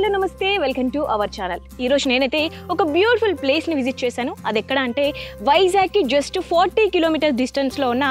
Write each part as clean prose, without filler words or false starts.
Hello నమస్తే welcome to our channel. ఈరోజు నేనైతే ఒక బ్యూటిఫుల్ ప్లేస్ని విజిట్ చేశాను. అది ఎక్కడ అంటే వైజాగ్కి జస్ట్ 40 కిలోమీటర్స్ డిస్టెన్స్లో ఉన్న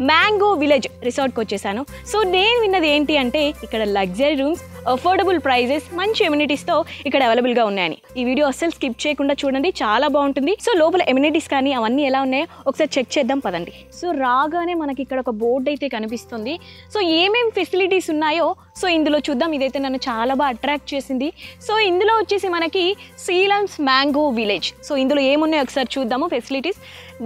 మ్యాంగో విలేజ్ రిసార్ట్కి వచ్చేసాను. సో నేను విన్నది ఏంటి అంటే ఇక్కడ లగ్జరీ రూమ్స్, అఫోర్డబుల్ ప్రైజెస్, మంచి ఎమ్యూనిటీస్తో ఇక్కడ అవైలబుల్గా ఉన్నాయని. ఈ వీడియో అస్సలు స్కిప్ చేయకుండా చూడండి, చాలా బాగుంటుంది. సో లోపల ఎమ్యూనిటీస్ కానీ అవన్నీ ఎలా ఉన్నాయో ఒకసారి చెక్ చేద్దాం పదండి. సో రాగానే మనకి ఇక్కడ ఒక బోర్డు అయితే కనిపిస్తుంది. సో ఏమేమి ఫెసిలిటీస్ ఉన్నాయో సో ఇందులో చూద్దాం. ఇదైతే నన్ను చాలా బాగా అట్రాక్ట్ చేసింది. సో ఇందులో వచ్చేసి మనకి సీలమ్స్ మ్యాంగో విలేజ్. సో ఇందులో ఏమున్నాయో ఒకసారి చూద్దాము. Facilities: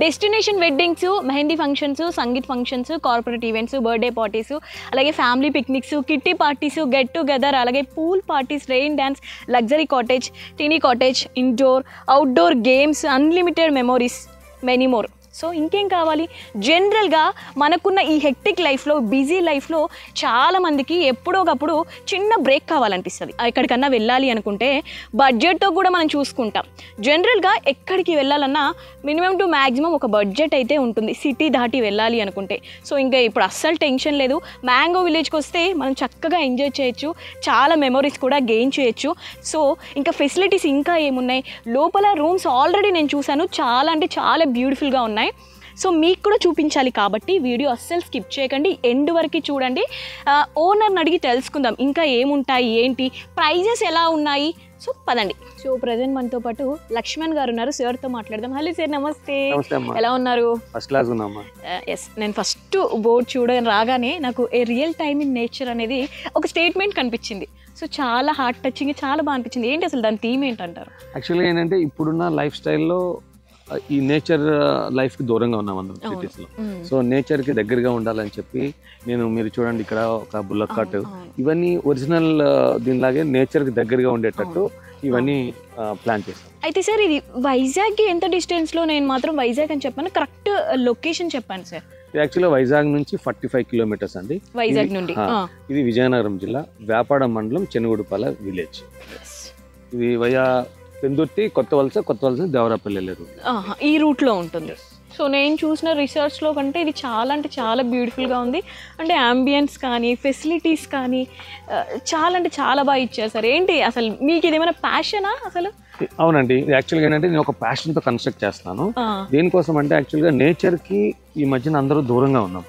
destination weddings, mehndi functions, sangeet functions, corporate events, birthday parties, అలాగే family picnics, kitty parties, get together, అలాగే pool parties, rain dance, luxury cottage, teeny cottage, indoor outdoor games, unlimited memories, many more. So ఇంకేం కావాలి? జనరల్గా మనకున్న ఈ hectic లైఫ్లో, busy లైఫ్లో చాలామందికి ఎప్పుడో ఒకప్పుడు చిన్న బ్రేక్ కావాలనిపిస్తుంది. ఎక్కడికన్నా వెళ్ళాలి అనుకుంటే బడ్జెట్తో కూడా మనం చూసుకుంటాం. జనరల్గా ఎక్కడికి వెళ్ళాలన్నా మినిమం టు మ్యాక్సిమం ఒక బడ్జెట్ అయితే ఉంటుంది, సిటీ దాటి వెళ్ళాలి అనుకుంటే. సో ఇంకా ఇప్పుడు అస్సలు టెన్షన్ లేదు. మ్యాంగో విలేజ్కి వస్తే మనం చక్కగా ఎంజాయ్ చేయొచ్చు, చాలా మెమొరీస్ కూడా గెయిన్ చేయొచ్చు. సో ఇంకా ఫెసిలిటీస్ ఇంకా ఏమున్నాయి? లోపల రూమ్స్ ఆల్రెడీ నేను చూశాను, చాలా అంటే చాలా బ్యూటిఫుల్గా ఉన్నాయి. సో మీకు కూడా చూపించాలి కాబట్టి వీడియో అస్సలు స్కిప్ చేయకండి, ఎండ్ వరకు చూడండి. ఓనర్ని అడిగి తెలుసుకుందాం ఇంకా ఏముంటాయి, ఏంటి ప్రైజెస్ ఎలా ఉన్నాయి. సో పదండి. సో ప్రజెంట్ మనతో పాటు లక్ష్మణ్ గారు ఉన్నారు, సార్తో మాట్లాడదాం. హలో సార్, నమస్తే. ఎలా ఉన్నారు? ఫస్ట్ క్లాస్ ఉన్నామా? ఎస్, నేను ఫస్ట్ బోర్డ్ చూడని రాగానే నాకు ఏ రియల్ టైమ్ ఇన్ నేచర్ అనేది ఒక స్టేట్మెంట్ కనిపించింది. సో చాలా హార్ట్ టచింగ్, చాలా బాగా అనిపించింది. ఏంటి అసలు దాని థీమ్ ఏంటంటారు? యాక్చువల్గా ఏంటంటే ఇప్పుడున్న లైఫ్ స్టైల్లో ఈ నేచర్ లైఫ్కి దూరంగా ఉన్నాం అందరం సిటీస్లో. సో నేచర్కి దగ్గరగా ఉండాలని చెప్పి మీరు చూడండి ఇక్కడ ఒక బుల్లక్ కార్ట్, ఇవన్నీ ఒరిజినల్ దీనిలాగే నేచర్కి దగ్గరగా ఉండేటట్టు ఇవన్నీ ప్లాన్ చేస్తాం. అయితే సార్ ఇది వైజాగ్కి ఎంత డిస్టెన్స్లో? నేను మాత్రం వైజాగ్ అని చెప్పాను, కరెక్ట్ లొకేషన్ చెప్పాను సార్. యాక్చువల్గా వైజాగ్ నుంచి 45 కిలోమీటర్స్ అండి. వైజాగ్ నుండి ఇది విజయనగరం జిల్లా వేపాడ మండలం చెనుగుడుపాల విలేజ్. ఇది వయా పెందుర్తి, కొత్త వలస దేవరాపల్లి వెళ్ళే రూట్, ఈ రూట్లో ఉంటుంది. సో నేను చూసిన రీసెర్చ్లో కంటే ఇది చాలా అంటే చాలా బ్యూటిఫుల్గా ఉంది. అంటే అంబియన్స్ కానీ ఫెసిలిటీస్ కానీ చాలా అంటే చాలా బాగా ఇచ్చారు సార్. ఏంటి అసలు మీకు ఇది ఏమైనా ప్యాషనా అసలు? అవునండి, యాక్చువల్గా ఏంటంటే నేను ఒక ప్యాషన్తో కన్స్ట్రక్ట్ చేస్తాను. దేనికోసం అంటే యాక్చువల్గా నేచర్కి ఈ మధ్యన అందరూ దూరంగా ఉన్నాం.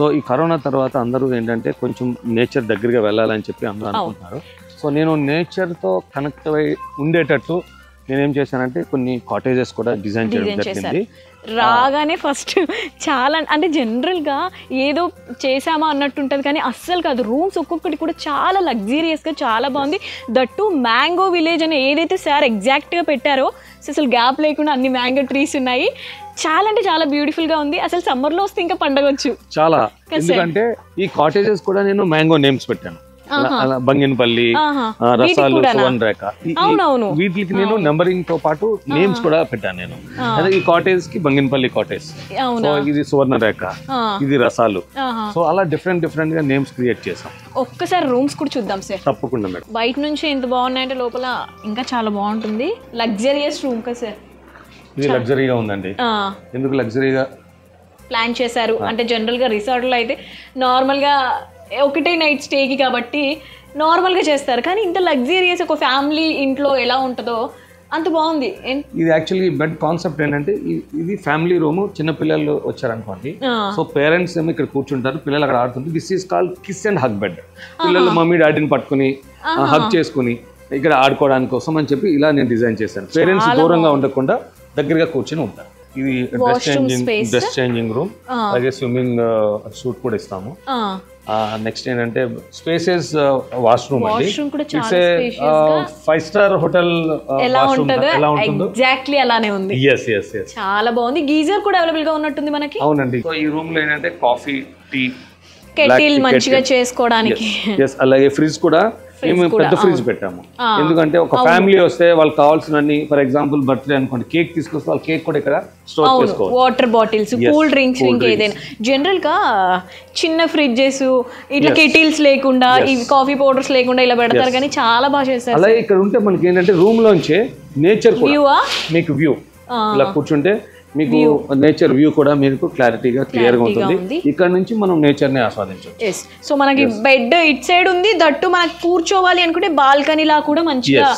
సో ఈ కరోనా తర్వాత అందరూ ఏంటంటే కొంచెం నేచర్ దగ్గరగా వెళ్ళాలని చెప్పి అందరూ అనుకుంటున్నారు. సో నేను నేచర్తో కనెక్ట్ అయి ఉండేటట్టు నేనేం చేశానంటే కొన్ని కాటేజెస్ కూడా డిజైన్ చేయడం జరిగింది. రాగానే ఫస్ట్ చాలా అంటే జనరల్గా ఏదో చేసామా అన్నట్టు ఉంటుంది, కానీ అస్సలు కాదు. రూమ్స్ ఒక్కొక్కటి కూడా చాలా లగ్జరియస్గా చాలా బాగుంది. దట్టు మ్యాంగో విలేజ్ అని ఏదైతే సార్ ఎగ్జాక్ట్గా పెట్టారో అసలు గ్యాప్ లేకుండా అన్ని మ్యాంగో ట్రీస్ ఉన్నాయి. చాలా అంటే చాలా బ్యూటిఫుల్గా ఉంది. అసలు సమ్మర్లో వస్తే ఇంకా పండగొచ్చు చాలా. ఎందుకంటే ఈ కాటేజెస్ కూడా నేను మ్యాంగో నేమ్స్ పెట్టాను. బంగినపల్లి, రసాలు, సువర్ణరేఖ, వీటికి నేను నెంబరింగ్ తో పాటు నేమ్స్ కూడా పెట్టాను నేను. అదే ఈ కాటేజ్ కి బంగినపల్లి కాటేజ్, సో ఇది సువర్ణరేఖ, ఇది రసాలు. సో అలా డిఫరెంట్ గా నేమ్స్ క్రియేట్ చేసాం. ఒక్కసారి రూమ్స్ కూడా చూద్దాం సార్. తప్పకుండా మేడం. బయట నుంచి ఎంత బాగున్నాయంటే లోపల ఇంకా చాలా బాగుంటుంది. లగ్జరియస్ రూమ్ కదా సార్? ఇది లగ్జరీగా ఉందండి. ఎందుకు లగ్జరీగా ప్లాన్ చేశారు అంటే జనరల్ గా రిసార్ట్ లో అయితే నార్మల్ గా ఒకటే నైట్ స్టేకి కాబట్టి నార్మల్గా చేస్తారు, కానీ ఇంత లగ్జరియస్ ఒక ఫ్యామిలీ ఇంట్లో ఎలా ఉంటుందో అంత బాగుంది. ఇది యాక్చువల్లీ బెడ్ కాన్సెప్ట్ ఏంటంటే ఇది ఫ్యామిలీ రూమ్. చిన్నపిల్లలు వచ్చారనుకోండి, సో పేరెంట్స్ ఏమో ఇక్కడ కూర్చుంటారు, పిల్లలు అక్కడ ఆడుతుంటారు. This is called kiss and hug bed. పిల్లలు మమ్మీ డాడీని పట్టుకుని హగ్ చేసుకుని ఇక్కడ ఆడుకోవడానికి కోసం అని చెప్పి ఇలా నేను డిజైన్ చేశాను. పేరెంట్స్ దూరంగా ఉండకుండా దగ్గరగా కూర్చొని ఉంటారు. ఇది డ్రెస్ చేంజింగ్ రూమ్, అలాగే స్విమ్మింగ్ సూట్ కూడా ఇస్తాము. నెక్స్ట్ ఏంటంటే స్పేసెస్ వాష్రూమ్ అండి. It's a 5-star hotel washroom ఎలా ఉంటుందో ఎగ్జాక్ట్లీ అలానే ఉంది. చాలా బాగుంది. గీజర్ కూడా అవైలబుల్ గా ఉన్నట్టుంది మనకి. అవునండి. సో ఈ రూమ్ లో ఏంటంటే కాఫీ, టీ, కెటిల్ మంచిగా చేసుకోవడానికి, అలాగే ఫ్రిడ్జ్ కూడా పెద్ద ఫ్రిడ్జ్ పెట్టాము. ఎందుకంటే ఒక ఫ్యామిలీ వస్తే వాళ్ళకి కావాల్సినన్ని, ఫర్ ఎగ్జాంపుల్ బర్త్డే అనుకోండి, కేక్ తీసుకొస్తే వాళ్ళ కేక్ కూడా ఇక్కడ స్టోర్ చేసుకోవచ్చు. వాటర్ బాటిల్స్, కూల్ డ్రింక్స్, ఇంకేదైనా. జనరల్ గా చిన్న ఫ్రిడ్జెస్ ఇట్లా కెటిల్స్ లేకుండా, ఇవి కాఫీ పౌడర్స్ లేకుండా ఇలా పెడతారు, కానీ చాలా బాగా చేస్తారు. అలాగే ఇక్కడ ఉంటే మనకి ఏంటంటే రూమ్ లోంచే నేచర్ వ్యూ, మీకు వ్యూ ఇలా కూర్చుంటే మీకు నేచర్ వ్యూ కూడా మీకు క్లారిటీగా క్లియర్ గా ఉంటుంది. ఇక్కడ నుంచి మనం నేచర్ ని ఆస్వాదించవచ్చు. సో మనకి బెడ్ ఇట్ సైడ్ ఉంది, దట్టు మనకి కూర్చోవాలి అనుకుంటే బాల్కనీ లా కూడా మంచిగా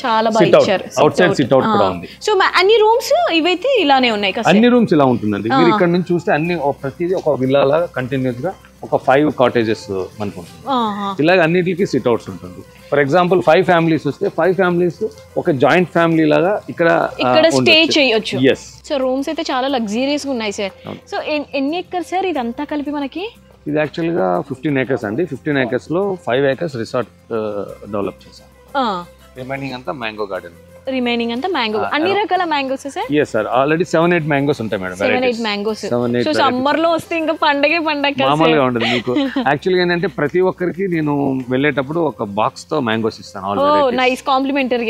చాలా బాగా ఇచ్చారు. అవుట్ సైడ్ సిట్ అవుట్ కూడా ఉంది. సో అన్ని రూమ్స్ ఇవైతే ఇలానే ఉన్నాయి కదా? అన్ని రూమ్స్ ఇలా ఉంటుందండి. మీరు ఇక్కడ నుంచి చూస్తే అన్ని ప్రతిదీ ఒక విల్లా లాగా కంటిన్యూస్ గా ఒక 5 కాటేజెస్ మనకు ఉంటుంది. ఇలాగ అన్నిటికి సిట్ అవుట్స్ ఉంటుంది. ఫర్ ఎగ్జాంపుల్ 5 ఫ్యామిలీస్ వస్తే 5 ఫ్యామిలీస్ ఒక జాయింట్ ఫ్యామిలీ లాగా ఇక్కడ స్టే చేయొచ్చు. సో రూమ్స్ అయితే చాలా లగ్జరియస్ గా ఉన్నాయి సార్. సో ఎన్ని ఎకర్స్ సార్ ఇదంతా కలిపి మనకి? ఇది యాక్చువల్ గా 15 acres అండి. 15 acres లో 5 acres రిసార్ట్ డెవలప్ చేశాం. రిమైనింగ్ అంతా మ్యాంగో గార్డెన్. రిమైనింగ్ అంతా మ్యాంగో. అన్ని రకాల mangoes sir? yes sir, already 7-8 mangoes ఉంటాయి మేడం. 7-8 మ్యాంగోస్. సో సమ్మర్ లో వస్తే ఇంకా పండగే పండగ మామూలుగా ఉండదు మీకు. యాక్చువల్గా ఏంటంటే ప్రతి ఒక్కరికి నేను వెళ్ళేటప్పుడు ఒక బాక్స్ తో మ్యాంగోస్ ఇస్తాను. Already nice complimentary.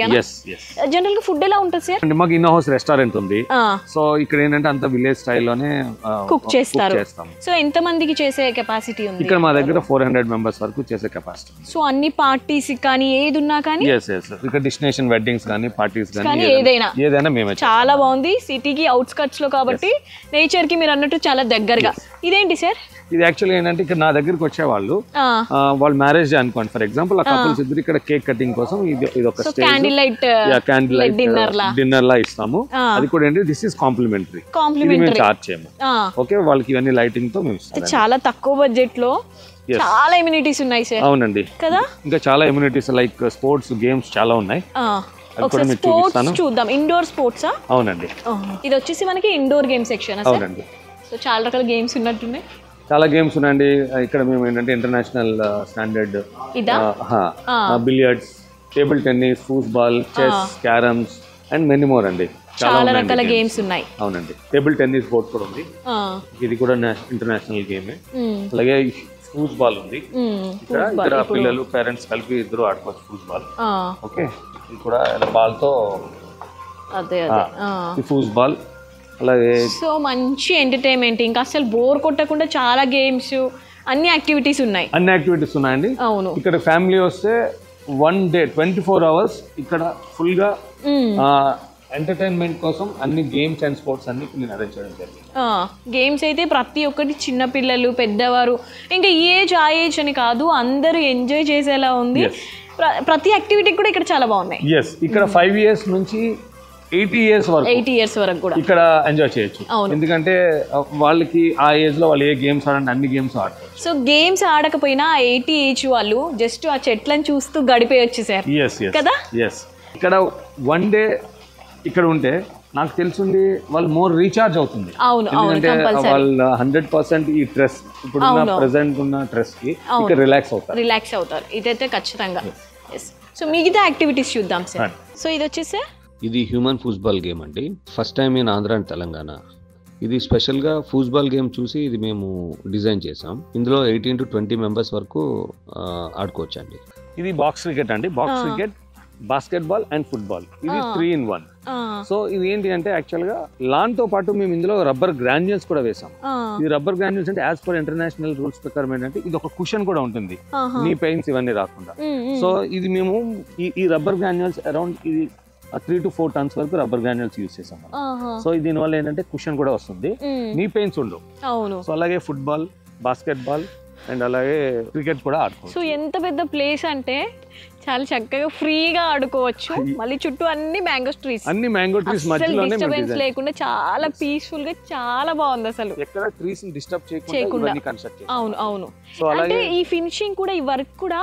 జనరల్ గా ఫుడ్ ఎలా ఉంటుంది సార్? అంటే మాకు ఇన్ హౌస్ రెస్టారెంట్ ఉంది. సో ఇక్కడ ఏంటంటే అంత విలేజ్ స్టైల్లోనే కుక్ చేస్తారు. సో ఎంత మందికి చేసే కెపాసిటీ ఉంది ఇక్కడ? మా దగ్గర 400 మెంబర్స్ వరకు చేసే కెపాసిటీ. సో అన్ని పార్టీస్ కానీ ఏది ఉన్నా కానీ ఇక్కడ డెస్టినేషన్ వెడ్డింగ్స్ కానీ పార్టీస్ కానీ ఏదైనా మేమే. చాలా బాగుంది. సిటీకి అవుట్స్కట్స్ లో కాబట్టి నేచర్ కి మీరు అన్నట్టు చాలా దగ్గరగా. ఇదేంటి సార్? ఇది యాక్చువల్లీ ఏంటంటే ఇక్కడ నా దగ్గరికి వచ్చేవాళ్ళు వాళ్ళు మ్యారేజ్ అనుకోండి ఫర్ ఎగ్జాంపుల్, ఆ కపుల్స్ ఇద్దరు ఇక్కడ కేక్ కటింగ్ కోసం ఇది ఒక క్యాండిల్ లైట్ డిన్నర్ లా ఇస్తాము. అది కూడా ఏంటి దిస్ ఇస్ కాంప్లిమెంటరీ. చార్జ్ చేయము. ఓకే, వాళ్ళకి ఇవన్నీ లైటింగ్ తో మేము ఇస్తాం. చాలా తక్కువ బడ్జెట్ లో చాలా ఎమ్యూనిటీస్ ఉన్నాయి సార్. అవునండి కదా, ఇంకా చాలా ఎమ్యూనిటీస్ లైక్ స్పోర్ట్స్ గేమ్స్ చాలా ఉన్నాయి. స్పోర్ట్స్ చూద్దాం. Indoor sports? అవునండి. ఇది వచ్చేసి మనకి ఇండోర్ గేమ్ సెక్షన్. అవునండి. సో చాలా రకాల గేమ్స్ ఉన్నట్టున్నాయి. చాలా గేమ్స్ ఉన్నాయండి ఇక్కడ. మేము ఏంటంటే international standard billiards, table tennis, football, chess, carroms and many more అండి. చాలా రకాల గేమ్స్ ఉన్నాయి. అవునండి. టేబుల్ టెన్నిస్ బోర్డ్ కూడా ఉంది. ఇది కూడా ఇంటర్నేషనల్ గేమ్. అలాగే ఫుట్బాల్ ఉంది. ఇక్కడ పిల్లలు పేరెంట్స్ కలిపి ఇద్దరు ఆడుకోవచ్చు ఫుట్బాల్. ఓకే, ఇది కూడా బాల్ తో ఫుట్బాల్. అలాగే సో మంచి ఎంటర్టైన్మెంట్, ఇంకా అసలు బోర్ కొట్టకుండా చాలా గేమ్స్, అన్ని యాక్టివిటీస్ ఉన్నాయి. అన్ని యాక్టివిటీస్ ఉన్నాయండి. అవును. ఇక్కడ ఫ్యామిలీ వస్తే 1 day 24 hours ఇక్కడ ఫుల్ గా ఎంటర్టైన్మెంట్ కోసం అన్ని గేమ్స్ అండ్ స్పోర్ట్స్ అన్ని నేను అరేంజ్ చేయడం జరిగింది. గేమ్స్ అయితే ప్రతి ఒక్కటి చిన్న పిల్లలు పెద్దవారు ఇంకా ఏజ్ ఆ ఏజ్ అని కాదు, అందరూ ఎంజాయ్ చేసేలా ఉంది. ప్రతి యాక్టివిటీ కూడా ఇక్కడ చాలా బాగున్నాయి. ఇక్కడ 5 years నుంచి 80 years వరకు కూడా ఇక్కడ ఎంజాయ్ చేయొచ్చు. ఎందుకంటే వాళ్ళకి ఆ ఏజ్ లో వాళ్ళు ఏ గేమ్స్ ఆడండి అన్ని గేమ్స్ ఆడతారు. సో గేమ్స్ ఆడకపోయినా 80 ఏజ్ వాళ్ళు జస్ట్ ఆ చెట్లను చూస్తూ గడిపేయచ్చు సార్ కదా. ఇక్కడ 1 day ఇక్కడ ఉంటే నాకు తెలుసుంది వాళ్ళు మోర్ రీఛార్జ్ అవుతుంది. ఎందుకంటే వాళ్ళు 100% ఈ స్ట్రెస్ ఇప్పుడు ప్రెసెంట్ ఉన్న స్ట్రెస్ కి ఇక్కడ రిలాక్స్ అవుతారు. ఇదైతే ఖచ్చితంగా. సో మిగతా యాక్టివిటీస్ చూద్దాం సార్. సో ఇది వచ్చేసి ఇది హ్యూమన్ ఫుట్బాల్ గేమ్ అండి. First time in Andhra and Telangana. ఇది స్పెషల్గా ఫుట్బాల్ గేమ్ చూసి ఇది మేము డిజైన్ చేసాం. ఇందులో 18 to 20 మెంబర్స్ వరకు ఆడుకోవచ్చు అండి. ఇది బాక్స్ క్రికెట్ అండి. Box cricket, basketball and football. ఇది 3 in 1. సో ఇది ఏంటి అంటే యాక్చువల్గా లాన్ తో పాటు మేము ఇందులో రబ్బర్ గ్రాన్యూల్స్ కూడా వేసాం. ఇది రబ్బర్ గ్రాన్యూల్స్ అంటే యాజ్ పర్ ఇంటర్నేషనల్ రూల్స్ ప్రకారం ఏంటంటే ఇది ఒక కుషన్ కూడా ఉంటుంది, నీ పెయిన్స్ ఇవన్నీ రాకుండా. సో ఇది మేము ఈ రబ్బర్ గ్రాన్యూల్స్ అరౌండ్ ఇది 3 to 4 tons వరకు రబ్బర్ గ్రాన్యూల్స్ యూజ్ చేసాం. సో దీనివల్ల ఏంటంటే కుషన్ కూడా వస్తుంది, నీ పెయిన్స్ ఉండవు. సో అలాగే ఫుట్బాల్, బాస్కెట్బాల్ అండ్ అలాగే క్రికెట్ కూడా ఆడుకోవచ్చు. సో ఎంత పెద్ద ప్లేస్ అంటే చాలా చక్కగా ఫ్రీగా ఆడుకోవచ్చు. మళ్ళీ చుట్టూ అన్ని మ్యాంగో ట్రీస్ మధ్యలోనే డిస్టర్బెన్స్ లేకుండా చాలా పీస్ఫుల్ గా చాలా బాగుంది. అసలు ఎక్కడ ట్రీస్ ని డిస్టర్బ్ చేయకుండా కన్స్ట్రక్ట్ చేశారు. అవును. అంటే ఈ ఫినిషింగ్ కూడా, ఈ వర్క్ కూడా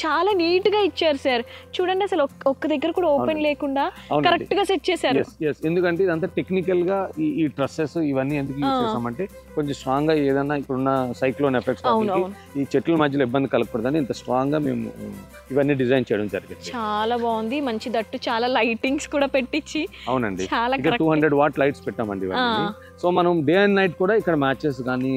చాలా నీట్ గా ఇచ్చారు సార్. చూడండి అసలు ఒక్క దగ్గర కూడా ఓపెన్ లేకుండా కరెక్ట్ గా సెట్ చేశారు. ఎందుకంటే ఇదంతా టెక్నికల్ గా ఈ ట్రస్సెస్ ఇవన్నీ ఎందుకు యూజ్ చేసామంటే కొంచెం స్ట్రాంగ్ గా ఏదైనా ఇప్పుడున్న సైక్లోన్ ఎఫెక్ట్స్ ఈ చెట్ల మధ్యలో ఇబ్బంది కలగకూడదని ఇంత స్ట్రాంగ్ గా మేము ఇవన్నీ డిజైన్ చేయడం జరిగింది. చాలా బాగుంది. మంచి దట్టు చాలా లైటింగ్స్ కూడా పెట్టించి. అవునండి. చాలా 200 watt లైట్స్ పెట్టామండి ఇవన్నీ. సో మనం డే అండ్ నైట్ కూడా ఇక్కడ మ్యాచెస్ కానీ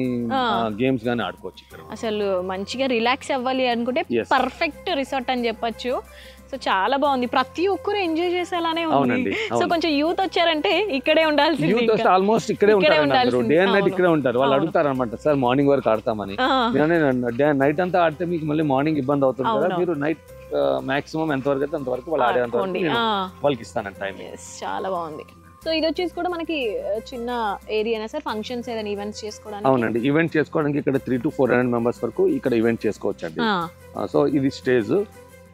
గేమ్స్ కానీ ఆడుకోవచ్చు. ఇక్కడ అసలు మంచిగా రిలాక్స్ అవ్వాలి అనుకుంటే పర్ఫెక్ట్ రిసార్ట్ అని చెప్పొచ్చు. సో చాలా బాగుంది. ప్రతి ఒక్కరు ఎంజాయ్ చేసేలానే ఉంది. సో కొంచెం యూత్ వచ్చారంటే ఇక్కడే ఉండాల్సింది. ఆల్మోస్ట్ ఇక్కడే ఉంటారు. డే అండ్ నైట్ ఇక్కడే ఉంటారు. వాళ్ళు అడుగుతారు అనమాట, సార్ మార్నింగ్ వరకు ఆడతామని. డే నైట్ అంతా ఆడితే మీకు మళ్ళీ మార్నింగ్ ఇబ్బంది అవుతుంది కదా, మీరు నైట్ మాక్సిమం ఎంత వరకు అయితే అంతవరకు వాళ్ళు ఆడేంత వరకు వాళ్ళకి ఇస్తాను టైం. చాలా బాగుంది. సో ఇది వచ్చేసి కూడా మనకి చిన్న ఏరియానా సార్, ఫంక్షన్స్ ఏదైనా ఈవెంట్స్ చేసుకోవడానికి? అవునండి, ఈవెంట్ చేసుకోవడానికి ఇక్కడ 300 to 400 మెంబర్స్ వరకు ఇక్కడ ఈవెంట్ చేసుకోవచ్చు అండి. సో ఇది స్టేజ్.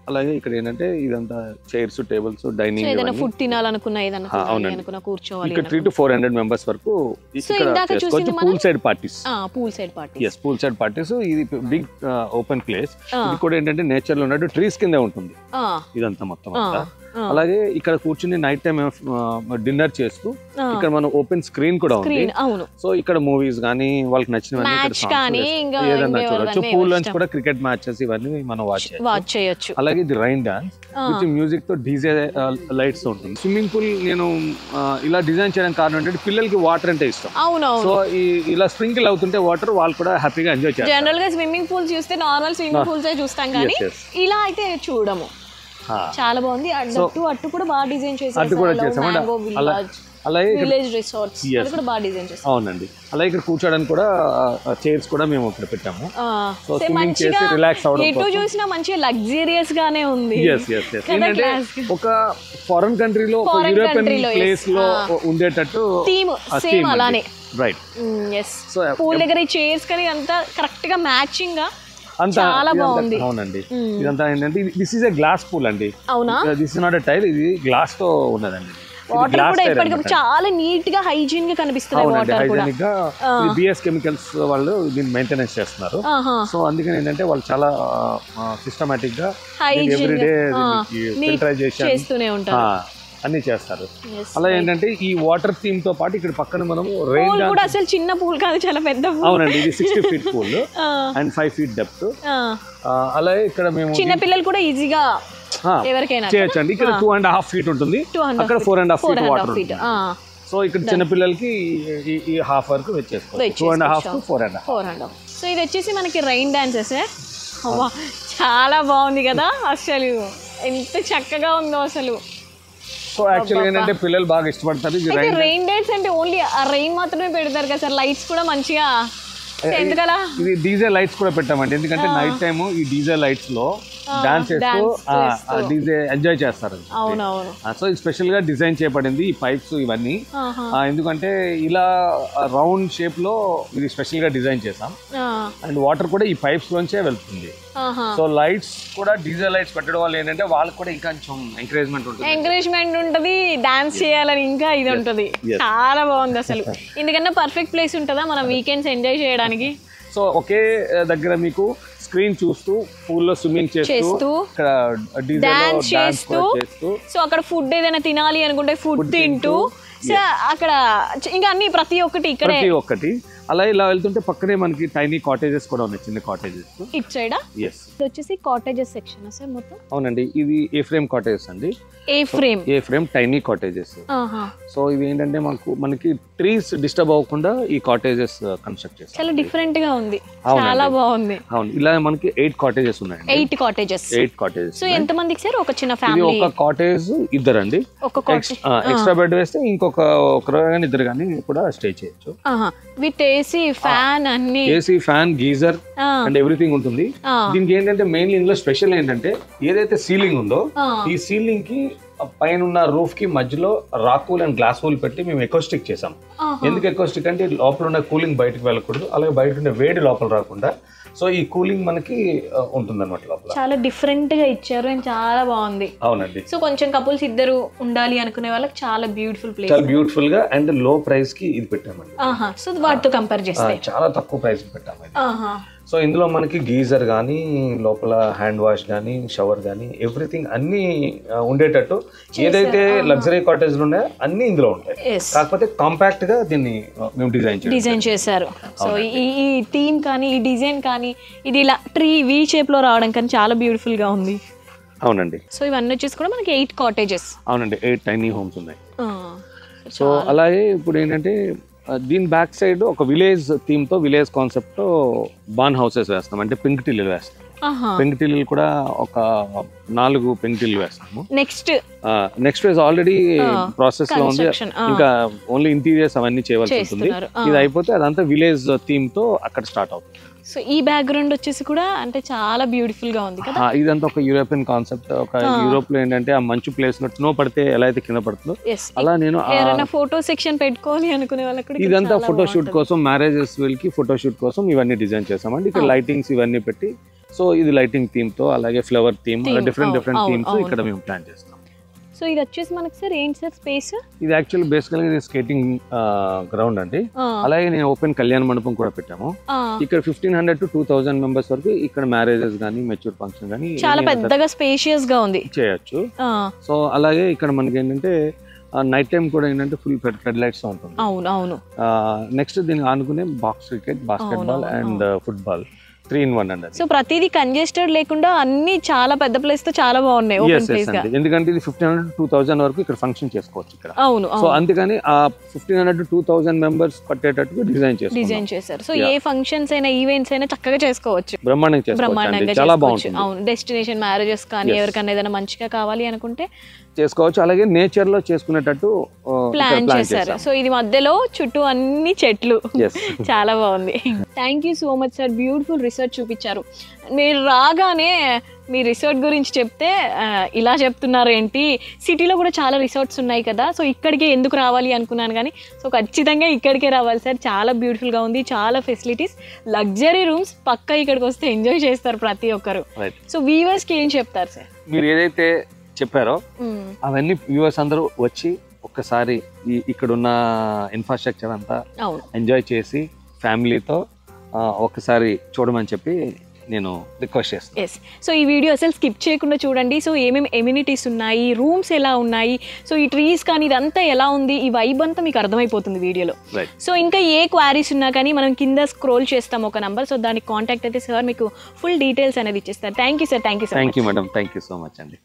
అలాగే ఇక్కడ ఏంటంటే ఇదంతా చైర్స్, టేబుల్స్, డైనింగ్, ఏదైనా ఫుడ్ తినాలనుకున్నా ఏదైనా కూర్చోవాలి. ఇక్కడ 300 to 400 మెంబర్స్ వరకు ఇక్కడ చేసుకోవచ్చు. Pool side parties. Pool side parties. ఇది బిగ్ ఓపెన్ ప్లేస్. ఇది కూడా ఏంటంటే నేచర్ లో ఉన్నట్టు ట్రీస్ కింద ఉంటుంది ఇదంతా మొత్తం అంతా. అలాగే ఇక్కడ కూర్చుని నైట్ టైం డిన్నర్ చేస్తూ ఇక్కడ మనం ఓపెన్ స్క్రీన్ కూడా ఉంది. సో ఇక్కడ మూవీస్ గానీ వాళ్ళకి నచ్చినవన్నీ ఏదన్నా చూడొచ్చు. పూల్ నుంచి కూడా క్రికెట్ మ్యాచెస్ ఇవన్నీ మనం వాచ్ చేయొచ్చు. అలాగే ఇది రైన్ డాన్స్ విత్ మ్యూజిక్ తో డీజే లైట్స్ ఉంటుంది. స్విమ్మింగ్ పూల్ నేను ఇలా డిజైన్ చేయడం కారణం ఏంటంటే పిల్లలకి వాటర్ అంటే ఇష్టం. సో ఇలా స్ప్రింకిల్ అవుతుంటే వాటర్ వాళ్ళు కూడా హ్యాపీగా ఎంజాయ్ చేస్తారు. జనరల్ గా స్విమ్మింగ్ పూల్ చూస్తే నార్మల్ స్విమ్మింగ్ పూల్స్ చూస్తాం కానీ ఇలా అయితే చూడము. చాలా బాగుంది. అటు కూడా బాగా డిజైన్ చేశారు. అలాగే విలేజ్ రిసార్ట్స్ కూడా బాగా డిజైన్ చేశారు. అవునండి. అలాగే ఇక్కడ కూర్చోడానికి కూడా చైర్స్ కూడా మేము ఇక్కడ పెట్టాము. సో స్విమ్మింగ్ చేసి రిలాక్స్ అవ్వడం. ఎటు చూసినా మంచిగా లగ్జరియస్ గానే ఉంది. ఏంటంటే ఒక ఫారెన్ కంట్రీలో, ఒక యూరోపియన్ ప్లేస్ లో ఉండేటట్టు థీమ్ సేమ్ అలానే. రైట్. సో పూల్ దగ్గర ఈ చైర్స్ కానీ అంతా కరెక్ట్ గా మ్యాచింగ్ గా చాలా బాగుంది. అవునండి. ఇదంతా ఏంటంటే this is a glass pool అండి. అవునా? This is not a tile, ఇది గ్లాస్ తో ఉన్నదండి. వాటర్ కూడా ఎప్పటికప్పుడు చాలా నీట్ గా హైజీన్ గా కనిపిస్తుంది. వాటర్ కూడా హైజీనిక్ గా బిఎస్ కెమికల్స్ వాళ్ళు దీన్ని మెయింటెనెన్స్ చేస్తున్నారు. సో అందుకని ఏంటంటే వాళ్ళు చాలా సిస్టమాటిక్ గా ఎవ్రీడే ఫిల్టరైజేషన్ చేస్తూనే ఉంటారు, అన్ని చేస్తారు. అలా ఏంటంటే ఈ వాటర్ థీమ్ తో పాటు ఇక్కడ పక్కన మనము రెయిన్ డాన్స్ కూడా అసలు చిన్న పూల్ కాదు, చాలా పెద్ద పూల్. అవునండి, ఇది 60 feet pool and 5 feet depth. అలాగే ఇక్కడ మేము చిన్న పిల్లలు కూడా ఈజీగా ఎవరికైనా చేయొచ్చండి. ఇక్కడ 2.5 feet ఉంటుంది, అక్కడ 4.5 feet వాటర్ ఉంటుంది. సో ఇక్కడ చిన్న పిల్లలకి ఈ హాఫ్ వరకు వచ్చేసుకోవచ్చు. 2.5 to 4.5. సో ఇది వచ్చేసి మనకి రైన్ డాన్సెస్. చాలా బాగుంది కదా, అసలు ఎంత చక్కగా ఉందో అసలు. సో యాక్చువల్గా ఏంటంటే పిల్లలు బాగా ఇష్టపడతారు. రెయిన్ డాన్స్ అంటే ఓన్లీ ఆ రెయిన్ మాత్రమే పెడతారు కదా సార్, లైట్స్ కూడా మంచిగా ఎందుకలా? ఇది డీజే లైట్స్ కూడా పెట్టామండి, ఎందుకంటే నైట్ టైమ్ ఈ డీజే లైట్స్ లో డాన్స్ చేస్తూ డీజే ఎంజాయ్ చేస్తారు. సో ఇది స్పెషల్ గా డిజైన్ చేయబడింది ఈ పైప్స్ ఇవన్నీ. ఎందుకంటే ఇలా రౌండ్ షేప్ లో ఇది స్పెషల్ గా డిజైన్ చేసాం. అండ్ వాటర్ కూడా ఈ పైప్స్ లోంచే వెళ్తుంది. సో లైట్స్ కూడా డీజే లైట్స్ పెట్టడం వల్ల ఏంటంటే వాళ్ళకి కూడా ఇంకా కొంచెం ఎంకరేజ్మెంట్ ఉంటుంది, డాన్స్ చేయాలని ఇంకా ఇది ఉంటుంది. చాలా బాగుంది అసలు. ఎందుకంటే పర్ఫెక్ట్ ప్లేస్ ఉంటుందా మనం వీకెండ్స్ ఎంజాయ్ చేయడానికి. సో ఒకే దగ్గర మీకు స్క్రీన్ చూస్తూ పూల్లో స్విమ్మింగ్ చేస్తూ డాన్స్ చేస్తూ, సో అక్కడ ఫుడ్ ఏదైనా తినాలి అనుకుంటే ఫుడ్ తింటూ, సో అక్కడ ఇంకా అన్ని ప్రతి ఒక్కటి అలా ఇలా వెళ్తుంటే పక్కనే మనకి టైనీ కాటేజెస్ కూడా ఉన్నాయి, చిన్న కాటేజెస్. ఇట్ సైడ్ ఇది వచ్చేసి కాటేజెస్ సెక్షన్ సార్ మొత్తం. అవునండి, ఇది ఏ ఫ్రేమ్ కాటేజెస్ అండి. ఏ ఫ్రేమ్ టైనీ కాటేజెస్. సో ఇవి ఏంటంటే మనకి ట్రీస్ డిస్టర్బ్ అవ్వకుండా ఈ కాటేజెస్ కన్స్ట్రక్ట్ చేస్తారు. చాలా డిఫరెంట్ గా ఉంది, చాలా బాగుంది. అవును, ఇలా మనకి 8 కాటేజెస్ ఉన్నాయి. 8 కాటేజెస్. సో ఎంత మందికి సార్? ఒక చిన్న ఫ్యామిలీ, ఒక కాటేజ్ ఇద్దరండి. ఎక్స్ట్రా బెడ్ వేస్తే ఒకరు కానీ ఇద్దరు కానీ కూడా స్టే చేయొచ్చు. విత్ ఏసీ, ఫ్యాన్, అన్ని AC, fan, geyser and everything ఉంటుంది. దీనికి ఏంటంటే మెయిన్లీ ఇందులో స్పెషల్ ఏంటంటే ఏదైతే సీలింగ్ ఉందో ఈ సీలింగ్ కి పైన ఉన్న రూఫ్ కి మధ్యలో రాకూల్ అండ్ గ్లాస్ హోల్ పెట్టి మేము ఎకోస్టిక్ చేసాం. ఎందుకు ఎకోస్టిక్ అంటే లోపల ఉన్న కూలింగ్ బయటకు వెళ్ళకూడదు, అలాగే బయట ఉండే వేడి లోపల రాకుండా. సో ఈ కూలింగ్ మనకి ఉంటుంది అనమాట లోపల. చాలా డిఫరెంట్ గా ఇచ్చారు అండ్ చాలా బాగుంది. అవునండి. సో కొంచెం కపుల్స్ ఇద్దరు ఉండాలి అనుకునే వాళ్ళకి చాలా బ్యూటిఫుల్ ప్లేస్, చాలా బ్యూటిఫుల్ గా అండ్ లో ప్రైస్ కి ఇది పెట్టామండి. సో వాటితో కంపేర్ చేస్తే చాలా తక్కువ ప్రైస్ పెట్టామండి. సో ఇందులో మనకి గీజర్ కానీ, లోపల హ్యాండ్ వాష్ కానీ, షవర్ కానీ, ఎవ్రీథింగ్ అన్ని ఉండేటట్టు ఏదైతే లగ్జరీ కాటేజ్లు ఉన్నాయో అన్ని ఇందులో ఉంటాయి. కాకపోతే కాంపాక్ట్ గా దీన్ని మేము డిజైన్ చేశారు. సో ఈ థీమ్ కానీ, ఈ డిజైన్ కానీ, ఇది ఇలా ట్రీ వీ షేప్ లో రావడం కానీ చాలా బ్యూటిఫుల్ గా ఉంది. అవునండి. సో ఇవన్నీ వచ్చేసి కూడా మనకి 8 కాటేజెస్. అవునండి, 8 టైనీ హోమ్స్ ఉన్నాయి. సో అలాగే ఇప్పుడు ఏంటంటే దీని బ్యాక్ సైడ్ ఒక విలేజ్ థీమ్ తో, విలేజ్ కాన్సెప్ట్ తో బాన్ హౌసెస్ వేస్తాం, అంటే పెంకుటిల్లు వేస్తాం. పెంకుటిల్లు కూడా ఒక 4 పెంకుటిల్లు వేస్తాము. నెక్స్ట్ ఫేజ్ ఆల్రెడీ ప్రాసెస్ లో ఉంది, ఇంకా ఓన్లీ ఇంటీరియర్స్ అవన్నీ చేయవలసి ఉంటుంది. ఇది అయిపోతే అదంతా విలేజ్ థీమ్ తో అక్కడ స్టార్ట్ అవుతుంది. సో ఈ బ్యాక్గ్రౌండ్ వచ్చేసి కూడా అంటే చాలా బ్యూటిఫుల్ గా ఉంది కదా. ఇదంతా ఒక యూరోపియన్ కాన్సెప్ట్. ఒక యూరోప్ లో ఏంటంటే ఆ మంచు ప్లేస్ లో స్నో పడితే ఎలా అయితే కింద పడుతుందో అలా నేను ఫోటో సెక్షన్ పెట్టుకోవాలి అనుకునే వాళ్ళకి ఇదంతా ఫోటో షూట్ కోసం, మ్యారేజెస్ వీళ్ళకి ఫోటో షూట్ కోసం ఇవన్నీ డిజైన్ చేసామండి. ఇక్కడ లైటింగ్స్ ఇవన్నీ పెట్టి, సో ఇది లైటింగ్ థీమ్ తో అలాగే ఫ్లవర్ థీమ్, డిఫరెంట్ థీమ్స్ ఇక్కడ మేము ప్లాన్ చేస్తాం. సో ఇది వచ్చేసి మనకి సార్ ఏంటి సార్ స్పేస్? ఇది యాక్చువల్లీ బేసికల్ గా స్కేటింగ్ గ్రౌండ్ అండి. అలాగే నేను ఓపెన్ కళ్యాణ మండపం కూడా పెట్టాము. ఇక్కడ 1500 to 2000 మెంబర్స్ వరకు ఇక్కడ మ్యారేజెస్ గానీ, మెచ్యూర్ ఫంక్షన్ గానీ చాలా పెద్దగా స్పేషియస్ గా ఉంది చేయొచ్చు. సో అలాగే ఇక్కడ మనకి ఏంటంటే నైట్ టైం కూడా ఏంటంటే ఫుల్ ఫెడ్ లైట్స్ ఉంటుంది. అవును. నెక్స్ట్ దీనికి ఆనుకునే box cricket, basketball and football 3-in-1 అండి. సో ప్రతిదీ కంజెస్టెడ్ లేకుండా అన్ని చాలా పెద్ద ప్లేస్ తో చాలా బాగున్నాయి ఓపెన్ ప్లేస్ గా. ఎందుకంటే ఇది 1500 to 2000 వరకు ఇక్కడ ఫంక్షన్ చేసుకోవచ్చు ఇక్కడ. అవును. సో అందుకని ఆ 1500 to 2000 మెంబర్స్ పట్టేటట్టుగా డిజైన్ చేశారు. సో ఏ ఫంక్షన్స్ అయినా, ఈవెంట్స్ అయినా చక్కగా చేసుకోవచ్చు, బ్రహ్మాండంగా చేసుకోవచ్చు, చాలా బాగుంటుంది. అవును, డెస్టినేషన్ మ్యారేజెస్ కానీ ఎవరికైనా ఏదైనా మంచిగా కావాలి అనుకుంటే చేసుకోవచ్చు. అలాగే నేచర్ లో చేసుకునేటట్టు ప్లాన్ చేశారు. సో ఇది మధ్యలో చుట్టూ అన్ని చెట్లు, చాలా బాగుంది. Thank you so much sir, beautiful resort చూపించారు. మీరు రాగానే మీ రిసార్ట్ గురించి చెప్తే ఇలా చెప్తున్నారు ఏంటి, సిటీలో కూడా చాలా రిసార్ట్స్ ఉన్నాయి కదా, సో ఇక్కడికే ఎందుకు రావాలి అనుకున్నాను, కానీ సో ఖచ్చితంగా ఇక్కడికే రావాలి సార్. చాలా బ్యూటిఫుల్గా ఉంది, చాలా ఫెసిలిటీస్, లగ్జరీ రూమ్స్, పక్కా ఇక్కడికి వస్తే ఎంజాయ్ చేస్తారు ప్రతి ఒక్కరు. సో వ్యూవర్స్కి ఏం చెప్తారు సార్? మీరు ఏదైతే చెప్పారో అవన్నీ వ్యూవర్స్ అందరూ వచ్చి ఒక్కసారి ఇక్కడ ఉన్న ఇన్ఫ్రాస్ట్రక్చర్ అంతా ఎంజాయ్ చేసి ఫ్యామిలీతో ఒక్కసారి చూడమని చెప్పి నేను రిక్వెస్ట్ చేస్తాను. సో ఈ వీడియో అసలు స్కిప్ చేయకుండా చూడండి. సో ఏమేమి ఎమ్యూనిటీస్ ఉన్నాయి, రూమ్స్ ఎలా ఉన్నాయి, సో ఈ ట్రీస్ కానీ ఇదంతా ఎలా ఉంది, ఈ వైబ్ అంతా మీకు అర్థమైపోతుంది వీడియోలో. సో ఇంకా ఏ క్వారీస్ ఉన్నా కానీ మనం కింద స్క్రోల్ చేస్తాం ఒక నంబర్, సో దానికి కాంటాక్ట్ అయితే సార్ మీకు ఫుల్ డీటెయిల్స్ అనేది ఇచ్చేస్తారు. Thank you sir. Thank you madam. Thank you so much అండి.